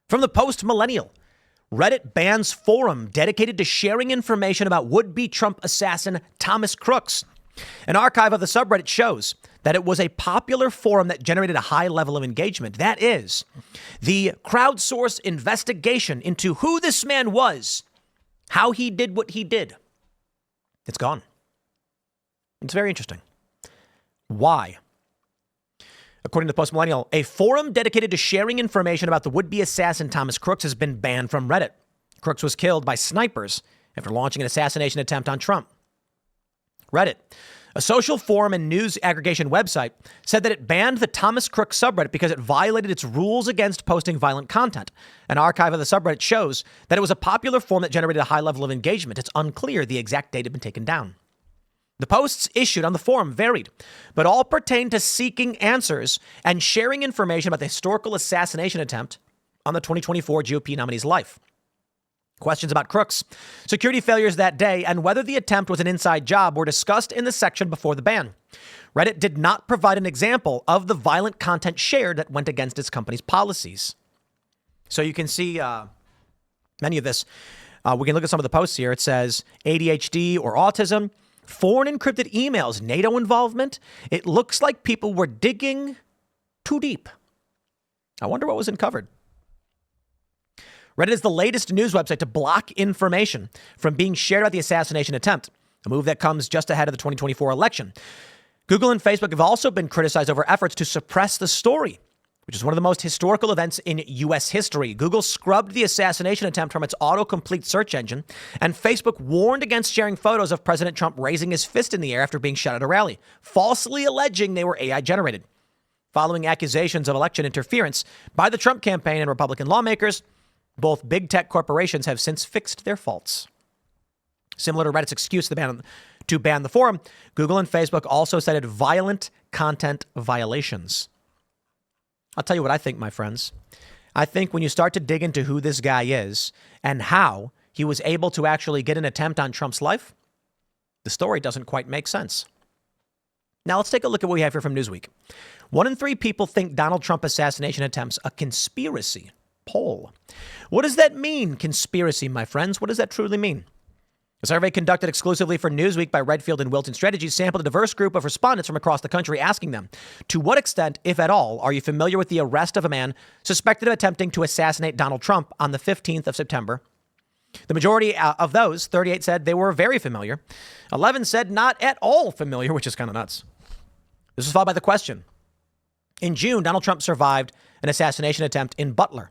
From the post-millennial, Reddit bans forum dedicated to sharing information about would-be Trump assassin Thomas Crooks. An archive of the subreddit shows that it was a popular forum that generated a high level of engagement. That is, the crowdsourced investigation into who this man was, how he did what he did. It's gone. It's very interesting. Why? According to the Postmillennial, a forum dedicated to sharing information about the would-be assassin Thomas Crooks has been banned from Reddit. Crooks was killed by snipers after launching an assassination attempt on Trump. Reddit, a social forum and news aggregation website, said that it banned the Thomas Crooks subreddit because it violated its rules against posting violent content. An archive of the subreddit shows that it was a popular forum that generated a high level of engagement. It's unclear the exact date had been taken down. The posts issued on the forum varied, but all pertained to seeking answers and sharing information about the historical assassination attempt on the 2024 GOP nominee's life. Questions about Crooks, security failures that day, and whether the attempt was an inside job were discussed in the section before the ban. Reddit did not provide an example of the violent content shared that went against its company's policies. So you can see many of this. We can look at some of the posts here. It says ADHD or autism, foreign encrypted emails, NATO involvement. It looks like people were digging too deep. I wonder what was uncovered. Reddit is the latest news website to block information from being shared about the assassination attempt, a move that comes just ahead of the 2024 election. Google and Facebook have also been criticized over efforts to suppress the story, which is one of the most historical events in U.S. history. Google scrubbed the assassination attempt from its autocomplete search engine, and Facebook warned against sharing photos of President Trump raising his fist in the air after being shot at a rally, falsely alleging they were AI generated. Following accusations of election interference by the Trump campaign and Republican lawmakers, both big tech corporations have since fixed their faults. Similar to Reddit's excuse to ban the forum, Google and Facebook also cited violent content violations. I'll tell you what I think, my friends. I think when you start to dig into who this guy is and how he was able to actually get an attempt on Trump's life, the story doesn't quite make sense. Now let's take a look at what we have here from Newsweek. 1 in 3 people think Donald Trump assassination attempts a conspiracy. Poll. What does that mean, conspiracy, my friends? What does that truly mean? A survey conducted exclusively for Newsweek by Redfield and Wilton Strategies sampled a diverse group of respondents from across the country, asking them, to what extent, if at all, are you familiar with the arrest of a man suspected of attempting to assassinate Donald Trump on the 15th of September? The majority of those, 38, said they were very familiar. 11 said not at all familiar, which is kind of nuts. This was followed by the question. In June, Donald Trump survived an assassination attempt in Butler.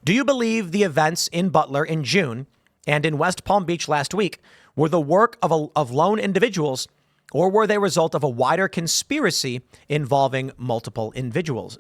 Do you believe the events in Butler in June and in West Palm Beach last week were the work of lone individuals, or were they a result of a wider conspiracy involving multiple individuals?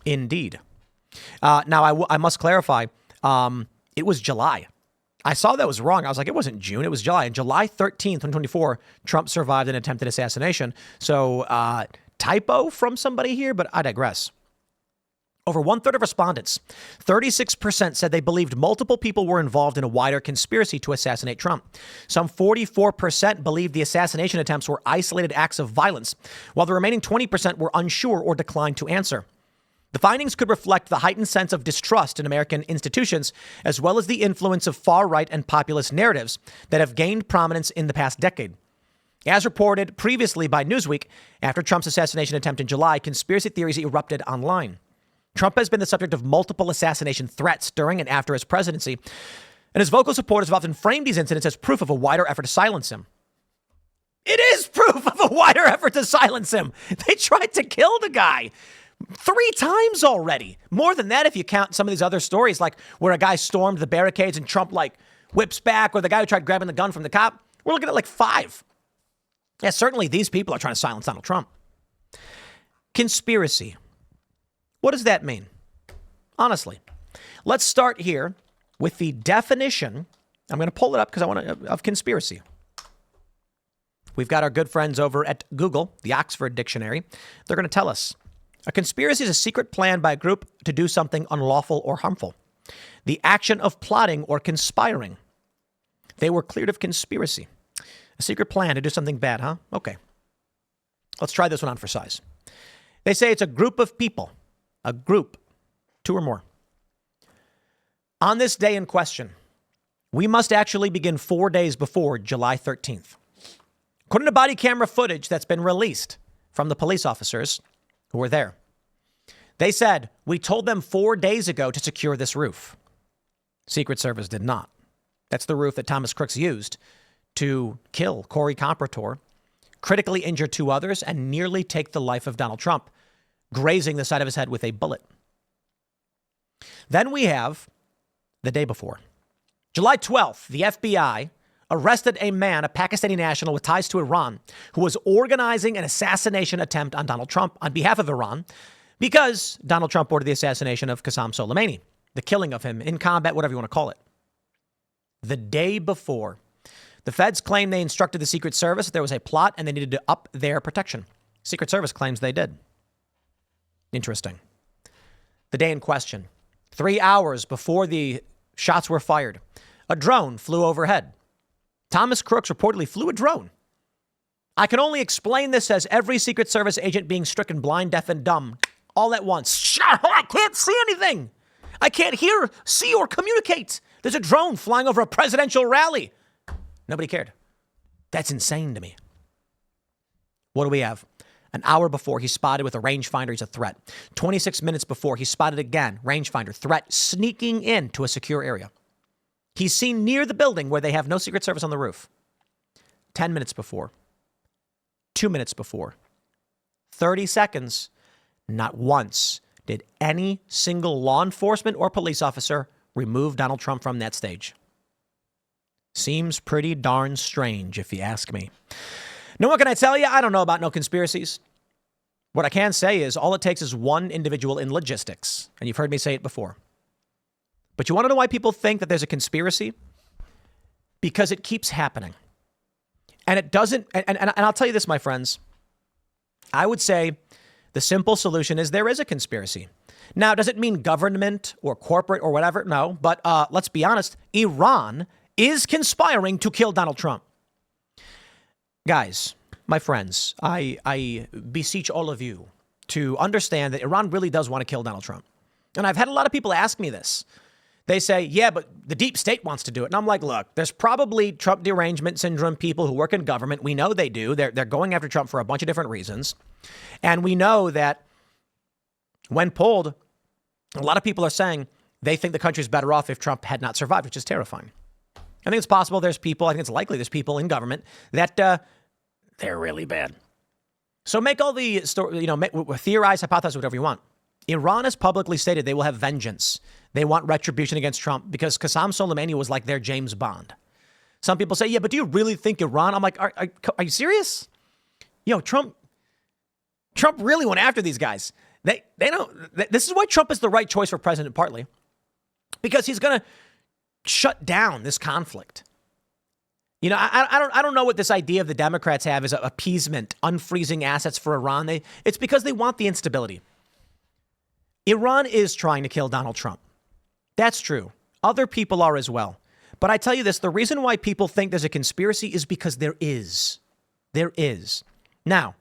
Indeed. Now, I must clarify, it was July. I saw that was wrong. I was like, it wasn't June, it was July. And July 13th, 2024, Trump survived an attempted assassination. So typo from somebody here, but I digress. Over 1/3 of respondents, 36% said they believed multiple people were involved in a wider conspiracy to assassinate Trump. Some 44% believed the assassination attempts were isolated acts of violence, while the remaining 20% were unsure or declined to answer. The findings could reflect the heightened sense of distrust in American institutions, as well as the influence of far-right and populist narratives that have gained prominence in the past decade. As reported previously by Newsweek, after Trump's assassination attempt in July, conspiracy theories erupted online. Trump has been the subject of multiple assassination threats during and after his presidency, and his vocal supporters have often framed these incidents as proof of a wider effort to silence him. It is proof of a wider effort to silence him. They tried to kill the guy 3 times already. More than that if you count some of these other stories, like where a guy stormed the barricades and Trump whips back, or the guy who tried grabbing the gun from the cop. We're looking at 5. Yeah, certainly these people are trying to silence Donald Trump. Conspiracy. What does that mean? Honestly, let's start here with the definition. I'm going to pull it up because I want to, of conspiracy. We've got our good friends over at Google, the Oxford Dictionary. They're going to tell us. A conspiracy is a secret plan by a group to do something unlawful or harmful. The action of plotting or conspiring. They were cleared of conspiracy. A secret plan to do something bad, huh? Okay. Let's try this one on for size. They say it's a group of people. A group 2 or more. On this day in question, we must actually begin 4 days before July 13th. According to body camera footage that's been released from the police officers who were there, they said, we told them 4 days ago to secure this roof. Secret Service did not. That's the roof that Thomas Crooks used to kill Corey Comprator, critically injure 2 others, and nearly take the life of Donald Trump, grazing the side of his head with a bullet. Then we have the day before. July 12th, the FBI arrested a man, a Pakistani national with ties to Iran, who was organizing an assassination attempt on Donald Trump on behalf of Iran because Donald Trump ordered the assassination of Qasem Soleimani, the killing of him in combat, whatever you want to call it. The day before, the feds claimed they instructed the Secret Service that there was a plot and they needed to up their protection. Secret Service claims they did. Interesting. The day in question, 3 hours before the shots were fired, a drone flew overhead. Thomas Crooks reportedly flew a drone. I can only explain this as every Secret Service agent being stricken blind, deaf, and dumb all at once. I can't see anything. I can't hear, see, or communicate. There's a drone flying over a presidential rally. Nobody cared. That's insane to me. What do we have? An hour before, he's spotted with a rangefinder. He's a threat. 26 minutes before, he's spotted again. Rangefinder, threat, sneaking into a secure area. He's seen near the building where they have no Secret Service on the roof. 10 minutes before. 2 minutes before. 30 seconds. Not once did any single law enforcement or police officer remove Donald Trump from that stage. Seems pretty darn strange, if you ask me. Now, what can I tell you? I don't know about no conspiracies. What I can say is all it takes is one individual in logistics. And you've heard me say it before. But you want to know why people think that there's a conspiracy? Because it keeps happening. And it doesn't. And I'll tell you this, my friends. I would say the simple solution is there is a conspiracy. Now, does it mean government or corporate or whatever? No. But let's be honest. Iran is conspiring to kill Donald Trump. Guys, my friends, I beseech all of you to understand that Iran really does want to kill Donald Trump. And I've had a lot of people ask me this. They say, yeah, but the deep state wants to do it. And I'm like, look, there's probably Trump derangement syndrome people who work in government. We know they do. They're going after Trump for a bunch of different reasons. And we know that when polled, a lot of people are saying they think the country's better off if Trump had not survived, which is terrifying. I think it's possible there's people, I think it's likely there's people in government that they're really bad. So make all the story, theorize, hypothesize, whatever you want. Iran has publicly stated they will have vengeance. They want retribution against Trump because Qasem Soleimani was like their James Bond. Some people say, yeah, but do you really think Iran? I'm like, are you serious? Trump really went after these guys. They don't. This is why Trump is the right choice for president, partly because he's going to shut down this conflict. I don't know what this idea of the Democrats have is appeasement, unfreezing assets for Iran. It's because they want the instability. Iran is trying to kill Donald Trump. That's true. Other people are as well. But I tell you this, the reason why people think there's a conspiracy is because there is. There is. Now,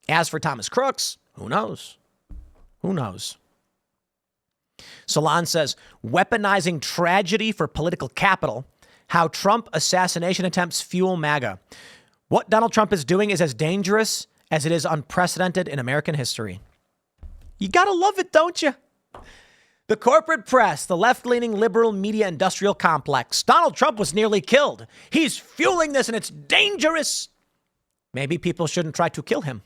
as for Thomas Crooks, who knows? Who knows? Salon says, weaponizing tragedy for political capital, how Trump assassination attempts fuel MAGA. What Donald Trump is doing is as dangerous as it is unprecedented in American history. You gotta love it, don't you? The corporate press, the left-leaning liberal media industrial complex. Donald Trump was nearly killed. He's fueling this and it's dangerous. Maybe people shouldn't try to kill him.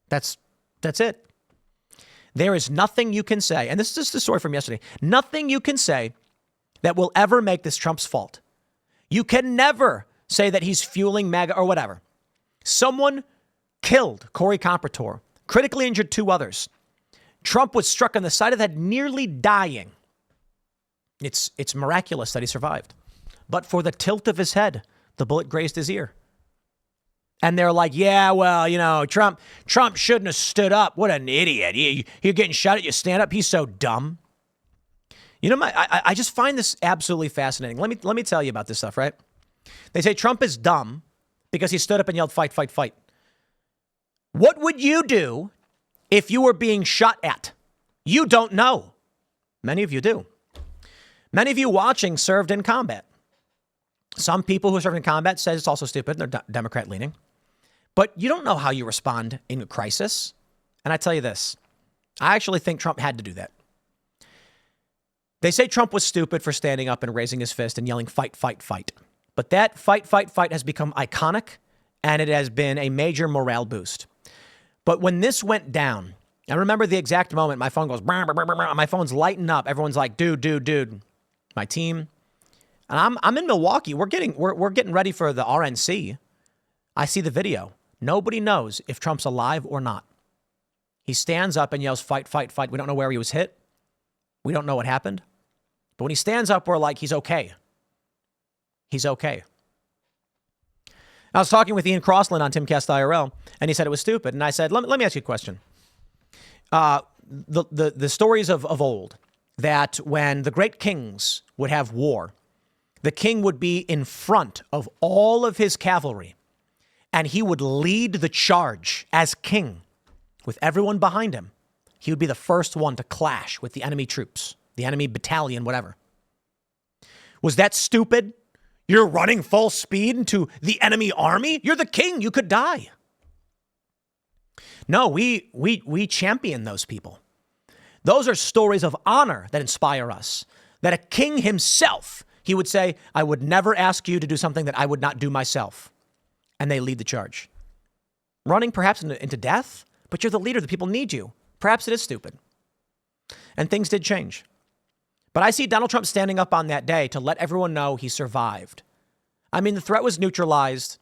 That's it. There is nothing you can say, and this is just a story from yesterday, nothing you can say that will ever make this Trump's fault. You can never say that he's fueling MAGA or whatever. Someone killed Corey Comprator, critically injured 2 others. Trump was struck on the side of the head, nearly dying. It's miraculous that he survived. But for the tilt of his head, the bullet grazed his ear. And they're like, yeah, well, Trump shouldn't have stood up. What an idiot. You're getting shot at, you stand up. He's so dumb. I just find this absolutely fascinating. Let me tell you about this stuff, right? They say Trump is dumb because he stood up and yelled, fight, fight, fight. What would you do if you were being shot at? You don't know. Many of you do. Many of you watching served in combat. Some people who serve in combat says it's also stupid. They're Democrat leaning. But you don't know how you respond in a crisis. And I tell you this, I actually think Trump had to do that. They say Trump was stupid for standing up and raising his fist and yelling, fight, fight, fight. But that fight, fight, fight has become iconic, and it has been a major morale boost. But when this went down, I remember the exact moment my phone goes, brr, brr, brr, brr, my phone's lighting up. Everyone's like, dude, my team. And I'm in Milwaukee. We're getting ready for the RNC. I see the video. Nobody knows if Trump's alive or not. He stands up and yells, fight, fight, fight. We don't know where he was hit. We don't know what happened. But when he stands up, we're like, he's okay. He's okay. I was talking with Ian Crossland on Timcast IRL, and he said it was stupid. And I said, let me ask you a question. The stories of old, that when the great kings would have war, the king would be in front of all of his cavalry, and he would lead the charge as king with everyone behind him. He would be the first one to clash with the enemy troops, the enemy battalion, whatever. Was that stupid? You're running full speed into the enemy army? You're the king. You could die. No, we champion those people. Those are stories of honor that inspire us. That a king himself, he would say, I would never ask you to do something that I would not do myself. And they lead the charge. Running perhaps into death, but you're the leader. The people need you. Perhaps it is stupid. And things did change. But I see Donald Trump standing up on that day to let everyone know he survived. I mean, the threat was neutralized.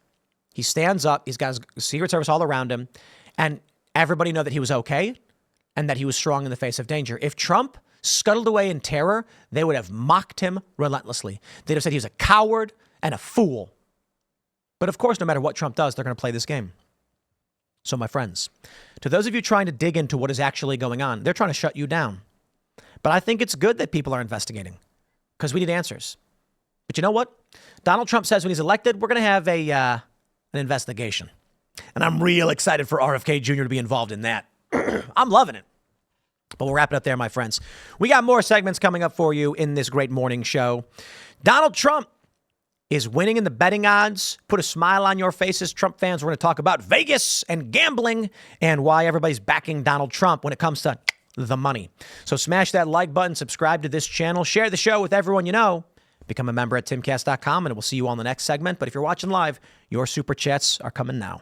He stands up. He's got his Secret Service all around him. And everybody know that he was okay and that he was strong in the face of danger. If Trump scuttled away in terror, they would have mocked him relentlessly. They'd have said he was a coward and a fool. But of course, no matter what Trump does, they're going to play this game. So my friends, to those of you trying to dig into what is actually going on, they're trying to shut you down. But I think it's good that people are investigating because we need answers. But you know what? Donald Trump says when he's elected, we're going to have an investigation. And I'm real excited for RFK Jr. to be involved in that. I'm loving it. But we'll wrap it up there, my friends. We got more segments coming up for you in this great morning show. Donald Trump is winning in the betting odds. Put a smile on your faces, Trump fans. We're going to talk about Vegas and gambling and why everybody's backing Donald Trump when it comes to the money. So smash that like button, subscribe to this channel, share the show with everyone you know. Become a member at timcast.com, and we'll see you on the next segment. But if you're watching live, your super chats are coming now.